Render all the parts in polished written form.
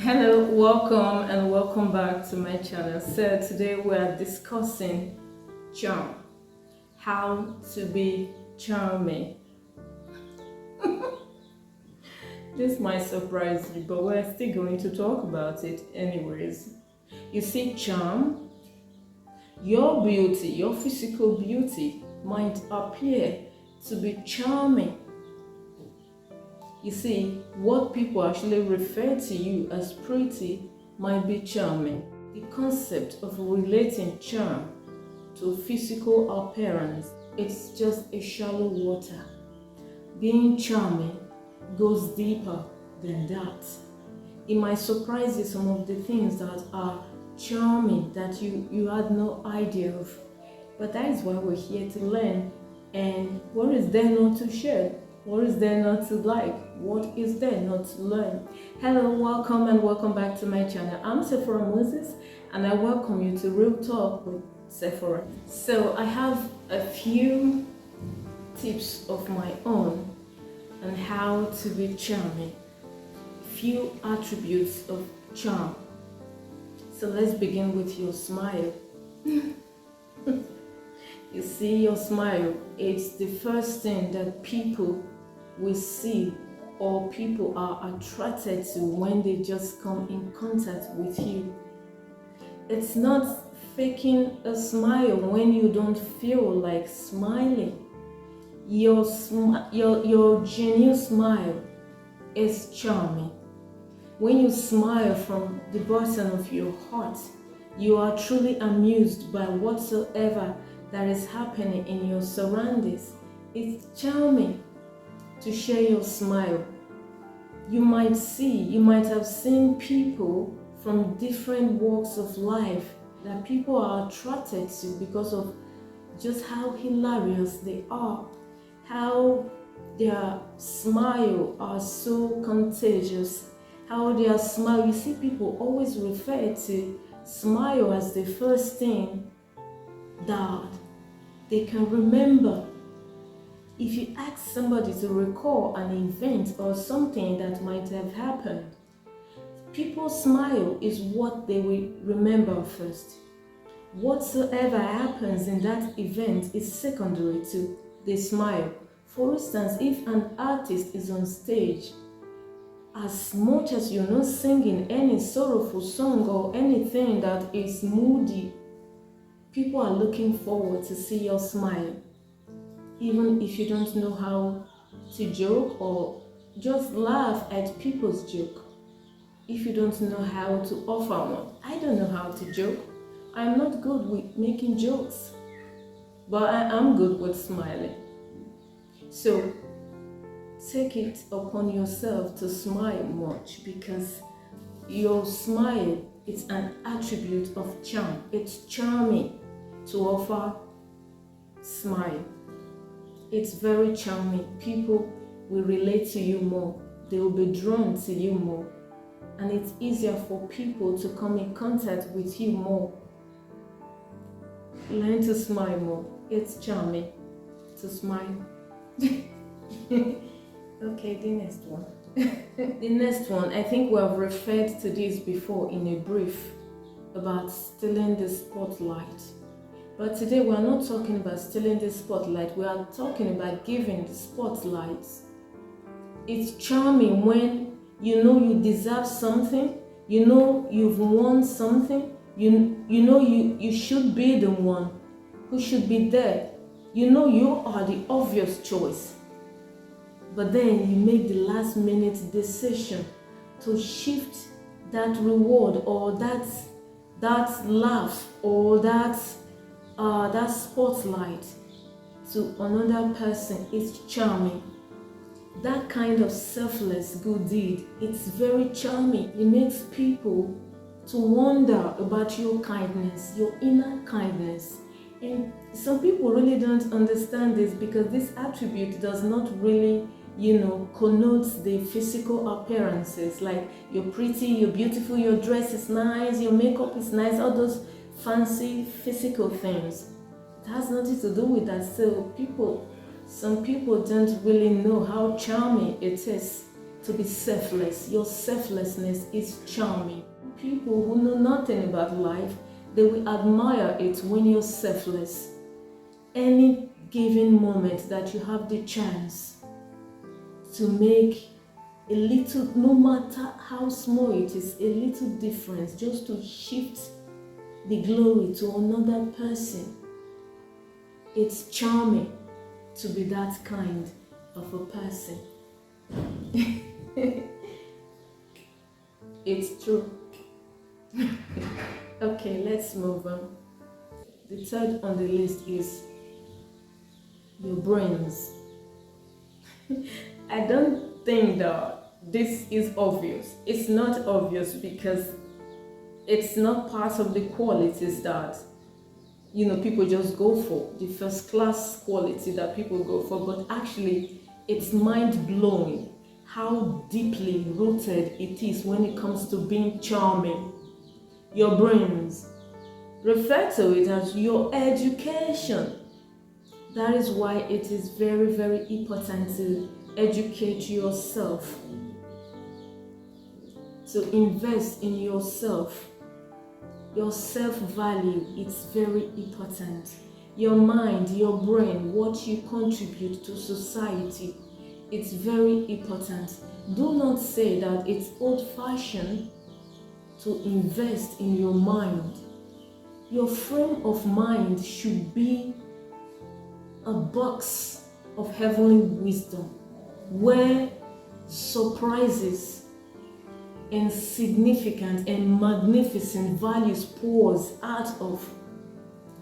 Hello, welcome and welcome back to my channel. So today we are discussing charm, how to be charming. This might surprise you, but we're still going to talk about it anyways. You see, charm, your beauty, your physical beauty might appear to be charming. You see, what people actually refer to you as pretty might be charming. The concept of relating charm to physical appearance, it's just a shallow water. Being charming goes deeper than that. It might surprise you some of the things that are charming that you had no idea of. But that is why we're here to learn. And what is there not to share? What is there not to like? What is there not to learn? Hello, welcome and welcome back to my channel. I'm Sephora Moses and I welcome you to Real Talk with Sephora. So I have a few tips of my own on how to be charming. Few attributes of charm. So let's begin with your smile. You see, your smile, it's the first thing that people will see or people are attracted to when they just come in contact with you. It's not faking a smile when you don't feel like smiling. Your genuine smile is charming. When you smile from the bottom of your heart, you are truly amused by whatsoever that is happening in your surroundings. It's charming to share your smile. You might have seen people from different walks of life that people are attracted to because of just how hilarious they are, how their smile are so contagious, how their smile, you see, people always refer to smile as the first thing that they can remember. If you ask somebody to recall an event or something that might have happened, people's smile is what they will remember first. Whatsoever happens in that event is secondary to the smile. For instance, if an artist is on stage, as much as you're not singing any sorrowful song or anything that is moody, people are looking forward to see your smile. Even if you don't know how to joke or just laugh at people's joke. If you don't know how to offer one. I don't know how to joke. I'm not good with making jokes, but I am good with smiling. So take it upon yourself to smile much, because your smile is an attribute of charm. It's charming to offer smile. It's very charming. People will relate to you more. They will be drawn to you more. And it's easier for people to come in contact with you more. Learn to smile more. It's charming to smile. Okay, the next one. The next one, I think we have referred to this before in a brief about stealing the spotlight. But today we are not talking about stealing the spotlight, we are talking about giving the spotlight. It's charming when you know you deserve something, you know you've won something, you know you should be the one who should be there. You know you are the obvious choice. But then you make the last minute decision to shift that reward or that laugh or that spotlight to another person. It's charming. That kind of selfless good deed, it's very charming. It makes people to wonder about your kindness, your inner kindness. And some people really don't understand this because this attribute does not really, connotes the physical appearances. Like you're pretty, you're beautiful, your dress is nice, your makeup is nice, all those fancy physical things. It has nothing to do with that. So some people don't really know how charming it is to be selfless. Your selflessness is charming. People who know nothing about life, they will admire it when you're selfless. Any given moment that you have the chance to make a little, no matter how small it is, a little difference, just to shift the glory to another person. It's charming to be that kind of a person. It's true. Okay, let's move on. The third on the list is your brains. I don't think that this is obvious. It's not obvious because it's not part of the qualities that people just go for, the first class quality that people go for, but actually it's mind-blowing how deeply rooted it is when it comes to being charming. Your brains. Refer to it as your education. That is why it is very, very important to educate yourself, to invest in yourself. Your self-value, it's very important. Your mind, your brain, what you contribute to society, it's very important. Do not say that it's old-fashioned to invest in your mind. Your frame of mind should be a box of heavenly wisdom where surprises and significant and magnificent values pours out of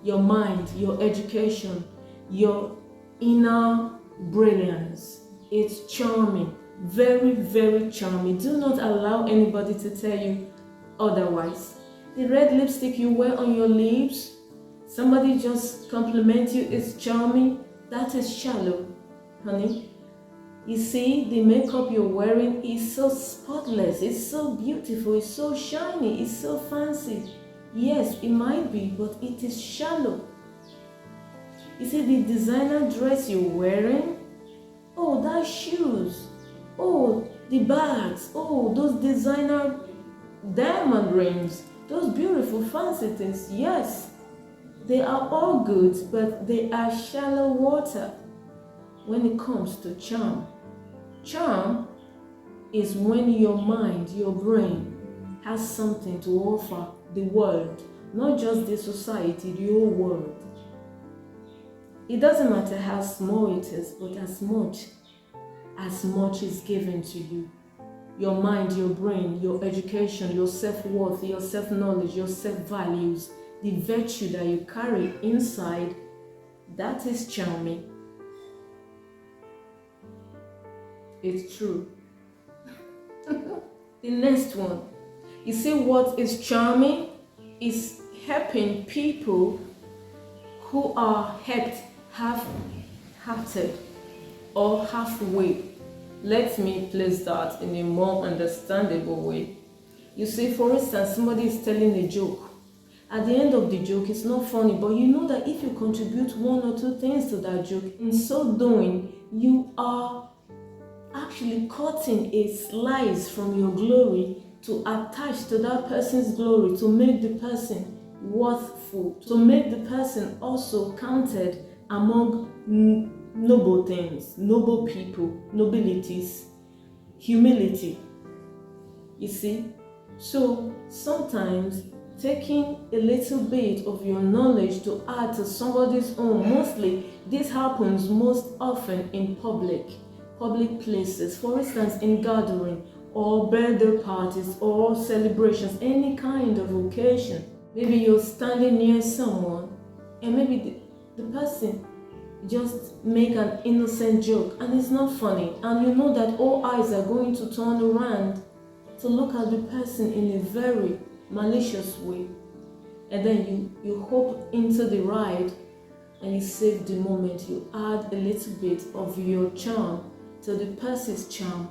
your mind, your education, your inner brilliance. It's charming, very, very charming. Do not allow anybody to tell you otherwise. The red lipstick you wear on your lips, somebody just compliment you, it's charming. That is shallow, honey. You see, the makeup you're wearing is so spotless, it's so beautiful, it's so shiny, it's so fancy. Yes, it might be, but it is shallow. You see, the designer dress you're wearing, oh, that shoes, oh, the bags, oh, those designer diamond rings, those beautiful fancy things, yes, they are all good, but they are shallow water when it comes to charm. Charm is when your mind, your brain has something to offer the world, not just the society, the whole world. It doesn't matter how small it is, but as much is given to you. Your mind, your brain, your education, your self-worth, your self-knowledge, your self-values, the virtue that you carry inside, that is charming. It's true. The next one. You see, what is charming is helping people who are helped half-hearted or halfway. Let me place that in a more understandable way. You see, for instance, somebody is telling a joke. At the end of the joke, it's not funny, but you know that if you contribute one or two things to that joke, in so doing, you are actually cutting a slice from your glory to attach to that person's glory, to make the person worthful, to make the person also counted among noble things, noble people, nobilities, humility. You see? So sometimes taking a little bit of your knowledge to add to somebody's own, mostly this happens most often in public places, for instance in gathering or birthday parties or celebrations, any kind of occasion. Maybe you're standing near someone and maybe the person just make an innocent joke and it's not funny, and you know that all eyes are going to turn around to look at the person in a very malicious way, and then you hop into the ride and you save the moment. You add a little bit of your charm to the person's charm,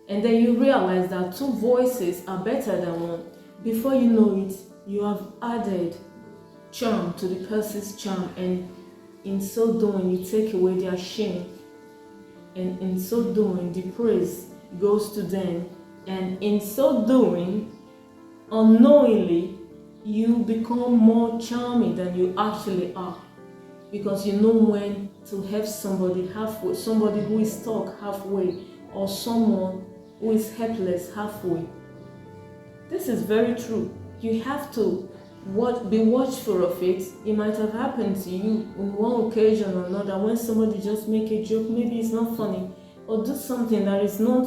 and then you realize that two voices are better than one. Before you know it, you have added charm to the person's charm, and in so doing you take away their shame, and in so doing the praise goes to them, and in so doing, unknowingly, you become more charming than you actually are, because you know when to help somebody halfway, somebody who is stuck halfway, or someone who is helpless halfway. This is very true. You have to be watchful of it. It might have happened to you on one occasion or another when somebody just make a joke, maybe it's not funny, or do something that is not,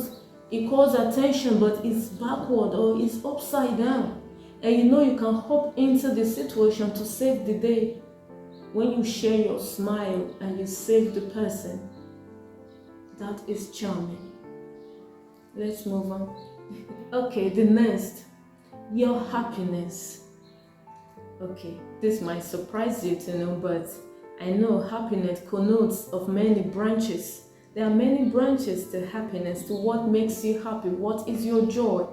it calls attention but it's backward or it's upside down, and you know you can hop into the situation to save the day. When you share your smile and you save the person, that is charming. Let's move on. Okay, the next, your happiness. Okay, this might surprise you to know, but I know happiness connotes of many branches. There are many branches to happiness, to what makes you happy, what is your joy,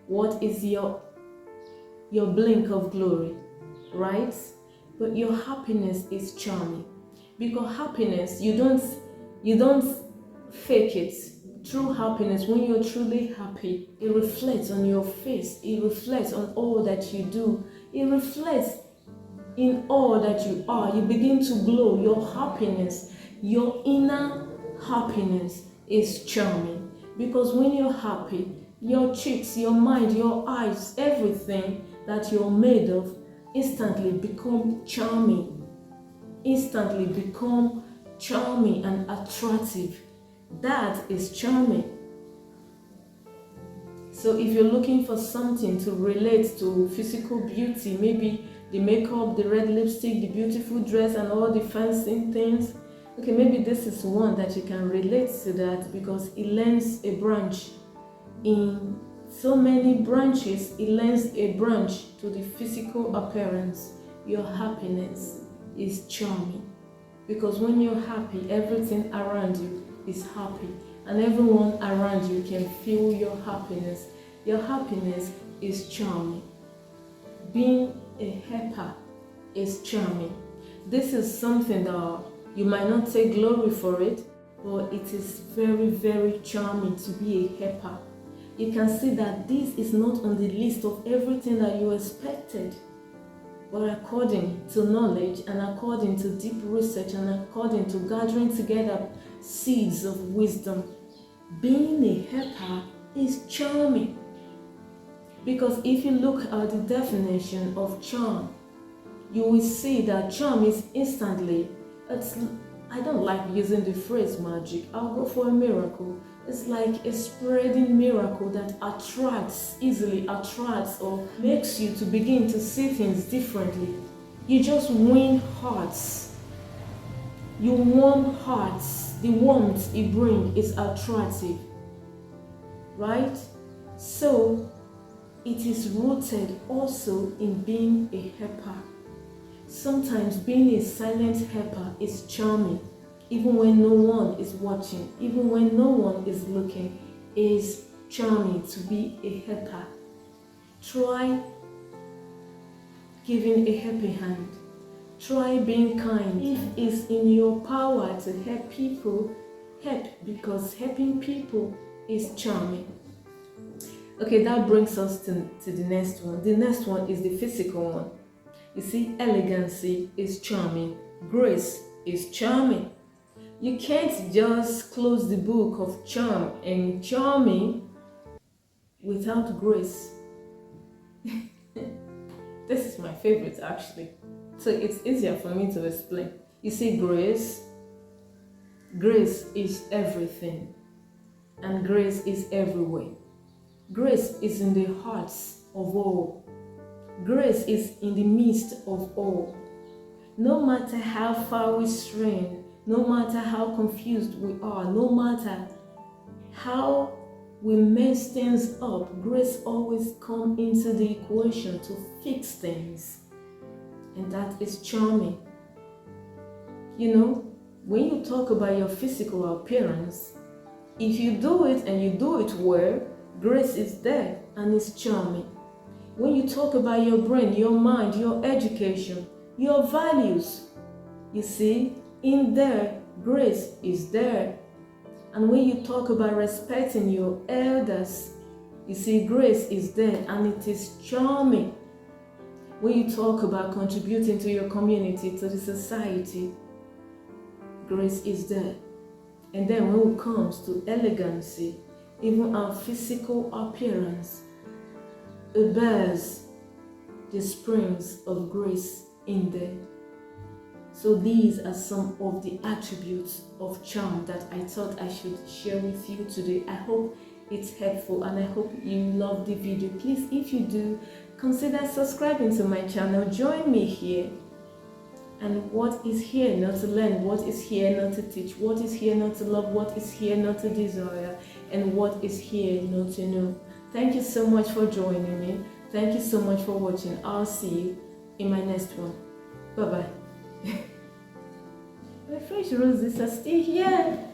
what is your blink of glory, right? But your happiness is charming, because happiness, you don't fake it. True happiness, when you're truly happy, it reflects on your face, it reflects on all that you do, it reflects in all that you are. You begin to glow. Your happiness, your inner happiness is charming, because when you're happy, your cheeks, your mind, your eyes, everything that you're made of instantly become charming, and attractive. That is charming. So if you're looking for something to relate to physical beauty, maybe the makeup, the red lipstick, the beautiful dress, and all the fancy things, okay, maybe this is one that you can relate to, that because it lends a branch. In so many branches, it lends a branch to the physical appearance. Your happiness is charming, because when you're happy, everything around you is happy, and everyone around you can feel your happiness. Your happiness is charming. Being a helper is charming. This is something that you might not take glory for it, but it is very, very charming to be a helper. You can see that this is not on the list of everything that you expected, but according to knowledge, and according to deep research, and according to gathering together seeds of wisdom, being a helper is charming. Because if you look at the definition of charm, you will see that charm is instantly, I don't like using the phrase magic, I'll go for a miracle. It's like a spreading miracle that easily attracts or makes you to begin to see things differently. You just win hearts. You warm hearts. The warmth it brings is attractive, right? So it is rooted also in being a helper. Sometimes being a silent helper is charming, even when no one is watching, even when no one is looking. Is charming to be a helper. Try giving a helping hand. Try being kind. If it's in your power to help people, help, because helping people is charming. Okay, that brings us to the next one. The next one is the physical one. You see, elegancy is charming. Grace is charming. You can't just close the book of charm and charming without grace. This is my favorite, actually. So it's easier for me to explain. You see, grace is everything, and grace is everywhere. Grace is in the hearts of all. Grace is in the midst of all. No matter how far we strain, no matter how confused we are, no matter how we mess things up, grace always comes into the equation to fix things. And that is charming. You know, when you talk about your physical appearance, if you do it and you do it well, grace is there and it's charming. When you talk about your brain, your mind, your education, your values, you see, in there, grace is there. And when you talk about respecting your elders, you see, grace is there and it is charming. When you talk about contributing to your community, to the society, grace is there. And then when it comes to elegancy, even our physical appearance, it bears the springs of grace in there. So these are some of the attributes of charm that I thought I should share with you today. I hope it's helpful and I hope you love the video. Please, if you do, consider subscribing to my channel. Join me here. And what is here not to learn? What is here not to teach? What is here not to love? What is here not to desire? And what is here not to know? Thank you so much for joining me. Thank you so much for watching. I'll see you in my next one. Bye-bye. My fresh roses are still here.